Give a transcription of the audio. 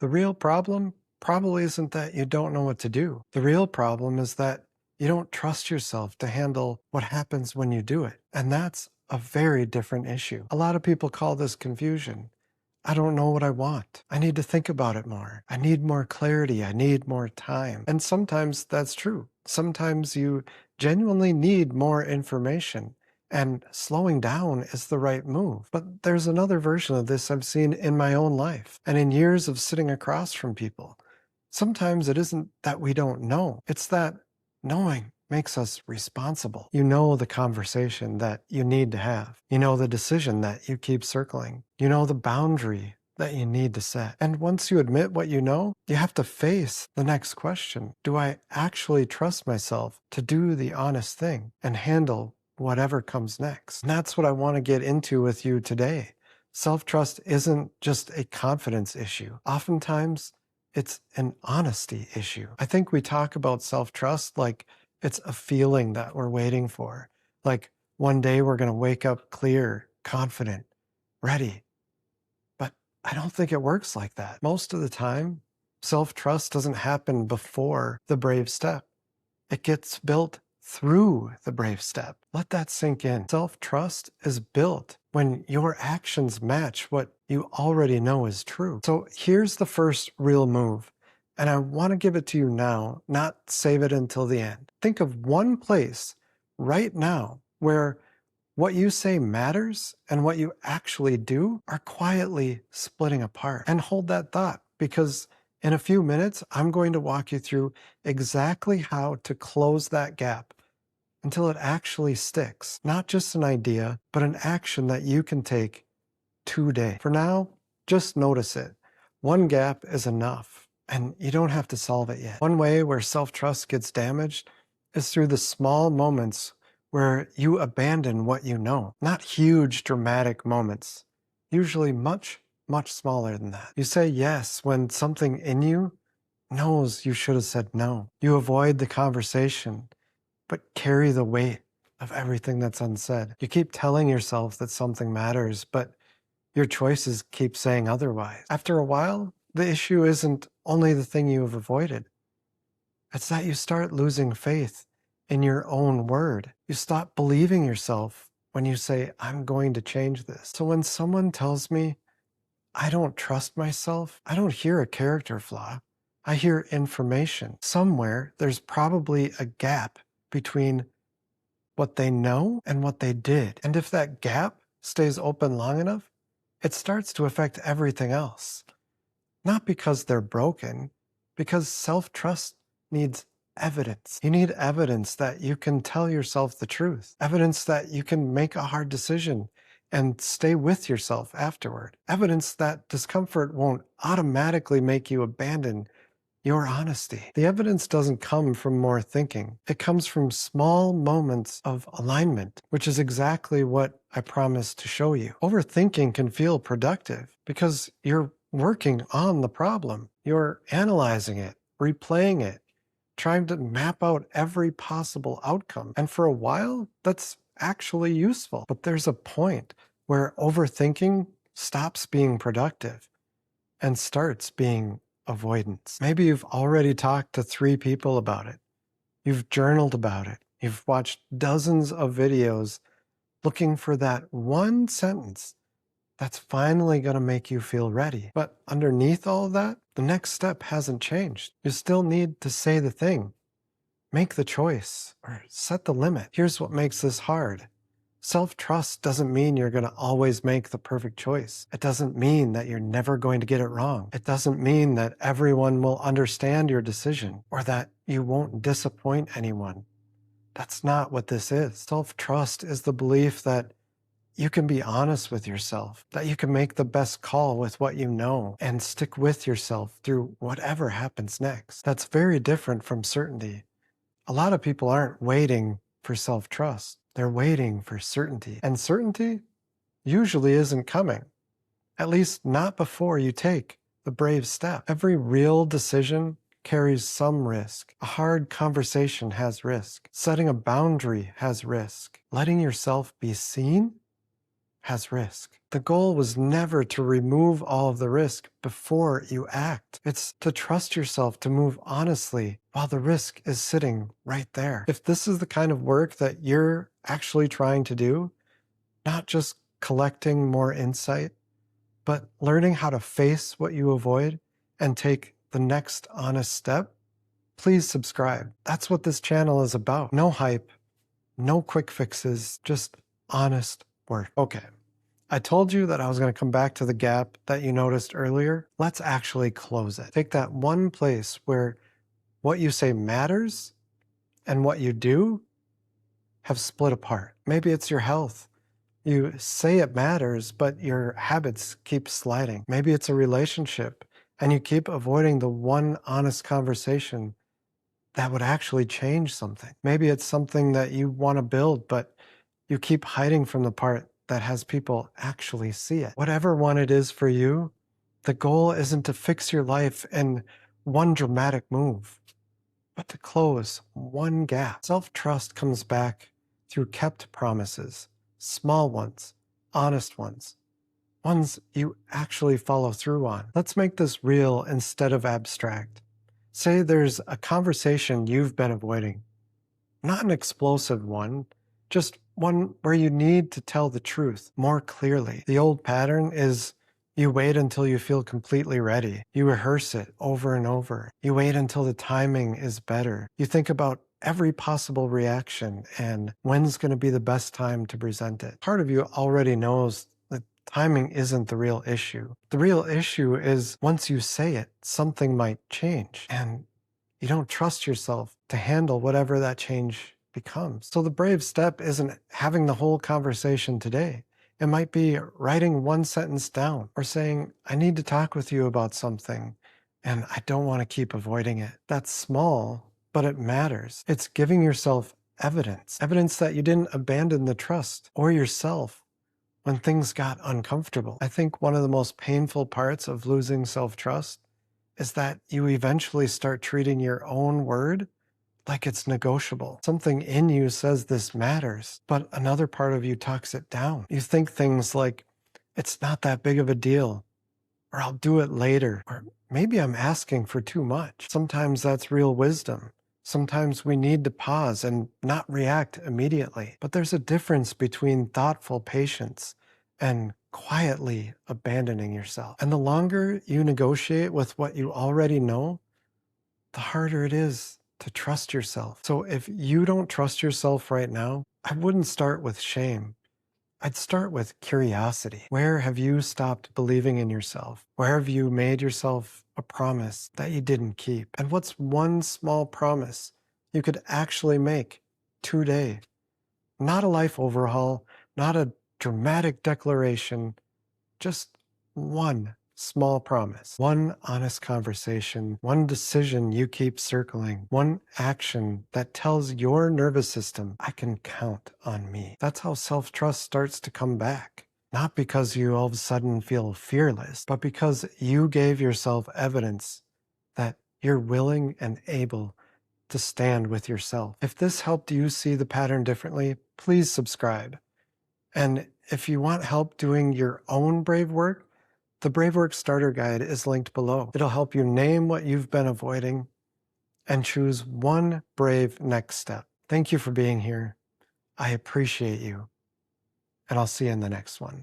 The real problem probably isn't that you don't know what to do. The real problem is that you don't trust yourself to handle what happens when you do it. And that's a very different issue. A lot of people call this confusion. I don't know what I want. I need to think about it more. I need more clarity. I need more time. And sometimes that's true. Sometimes you genuinely need more information. And slowing down is the right move. But there's another version of this I've seen in my own life and in years of sitting across from people. Sometimes it isn't that we don't know. It's that knowing makes us responsible. You know the conversation that you need to have. You know the decision that you keep circling. You know the boundary that you need to set. And once you admit what you know, you have to face the next question. Do I actually trust myself to do the honest thing and handle whatever comes next? And that's what I want to get into with you today. Self-trust isn't just a confidence issue. Oftentimes, it's an honesty issue. I think we talk about self-trust like it's a feeling that we're waiting for. Like one day we're going to wake up clear, confident, ready. But I don't think it works like that. Most of the time, self-trust doesn't happen before the brave step. It gets built through the brave step. Let that sink in. Self-trust is built when your actions match what you already know is true. So here's the first real move. And I want to give it to you now, not save it until the end. Think of one place right now where what you say matters and what you actually do are quietly splitting apart. And hold that thought, because in a few minutes, I'm going to walk you through exactly how to close that gap until it actually sticks. Not just an idea, but an action that you can take today. For now, just notice it. One gap is enough, and you don't have to solve it yet. One way where self-trust gets damaged is through the small moments where you abandon what you know. Not huge, dramatic moments. Usually much smaller than that. You say yes when something in you knows you should have said no. You avoid the conversation, but carry the weight of everything that's unsaid. You keep telling yourself that something matters, but your choices keep saying otherwise. After a while, the issue isn't only the thing you have avoided. It's that you start losing faith in your own word. You stop believing yourself when you say, I'm going to change this. So when someone tells me, I don't trust myself, I don't hear a character flaw. I hear information. Somewhere, there's probably a gap between what they know and what they did. And if that gap stays open long enough, it starts to affect everything else. Not because they're broken, because self-trust needs evidence. You need evidence that you can tell yourself the truth. Evidence that you can make a hard decision and stay with yourself afterward. Evidence that discomfort won't automatically make you abandon your honesty. The evidence doesn't come from more thinking. It comes from small moments of alignment, which is exactly what I promised to show you. Overthinking can feel productive because you're working on the problem. You're analyzing it, replaying it, trying to map out every possible outcome. And for a while, that's actually useful. But there's a point where overthinking stops being productive and starts being avoidance. Maybe you've already talked to 3 people about it. You've journaled about it. You've watched dozens of videos looking for that one sentence that's finally going to make you feel ready. But underneath all of that, the next step hasn't changed. You still need to say the thing, make the choice, or set the limit. Here's what makes this hard. Self-trust doesn't mean you're going to always make the perfect choice. It doesn't mean that you're never going to get it wrong. It doesn't mean that everyone will understand your decision or that you won't disappoint anyone. That's not what this is. Self-trust is the belief that you can be honest with yourself, that you can make the best call with what you know and stick with yourself through whatever happens next. That's very different from certainty. A lot of people aren't waiting for self-trust. They're waiting for certainty. And certainty usually isn't coming, at least not before you take the brave step. Every real decision carries some risk. A hard conversation has risk. Setting a boundary has risk. Letting yourself be seen has risk. The goal was never to remove all of the risk before you act. It's to trust yourself to move honestly while the risk is sitting right there. If this is the kind of work that you're actually trying to do, not just collecting more insight, but learning how to face what you avoid and take the next honest step, please subscribe. That's what this channel is about. No hype, no quick fixes, just honest work. Okay, I told you that I was going to come back to the gap that you noticed earlier. Let's actually close it. Take that one place where what you say matters and what you do have split apart. Maybe it's your health. You say it matters, but your habits keep sliding. Maybe it's a relationship and you keep avoiding the one honest conversation that would actually change something. Maybe it's something that you want to build, but you keep hiding from the part that has people actually see it. Whatever one it is for you, the goal isn't to fix your life in one dramatic move, but to close one gap. Self-trust comes back through kept promises, small ones, honest ones you actually follow through on. Let's make this real instead of abstract. Say there's a conversation you've been avoiding. Not an explosive one, just one where you need to tell the truth more clearly. The old pattern is you wait until you feel completely ready. You rehearse it over and over. You wait until the timing is better. You think about every possible reaction and when's going to be the best time to present it. Part of you already knows that timing isn't the real issue. The real issue is once you say it, something might change, and you don't trust yourself to handle whatever that change becomes. So the brave step isn't having the whole conversation today. It might be writing one sentence down or saying, I need to talk with you about something and I don't want to keep avoiding it. That's small, but it matters. It's giving yourself evidence that you didn't abandon the trust or yourself when things got uncomfortable. I think one of the most painful parts of losing self-trust is that you eventually start treating your own word like it's negotiable. Something in you says this matters, but another part of you talks it down. You think things like, it's not that big of a deal, or I'll do it later, or maybe I'm asking for too much. Sometimes that's real wisdom. Sometimes we need to pause and not react immediately. But there's a difference between thoughtful patience and quietly abandoning yourself. And the longer you negotiate with what you already know, the harder it is to trust yourself. So if you don't trust yourself right now, I wouldn't start with shame. I'd start with curiosity. Where have you stopped believing in yourself? Where have you made yourself a promise that you didn't keep? And what's one small promise you could actually make today? Not a life overhaul, not a dramatic declaration, just one small promise, one honest conversation, one decision you keep circling, one action that tells your nervous system, I can count on me. That's how self-trust starts to come back. Not because you all of a sudden feel fearless, but because you gave yourself evidence that you're willing and able to stand with yourself. If this helped you see the pattern differently, please subscribe. And if you want help doing your own brave work, the Brave Work Starter Guide is linked below. It'll help you name what you've been avoiding and choose one brave next step. Thank you for being here. I appreciate you, and I'll see you in the next one.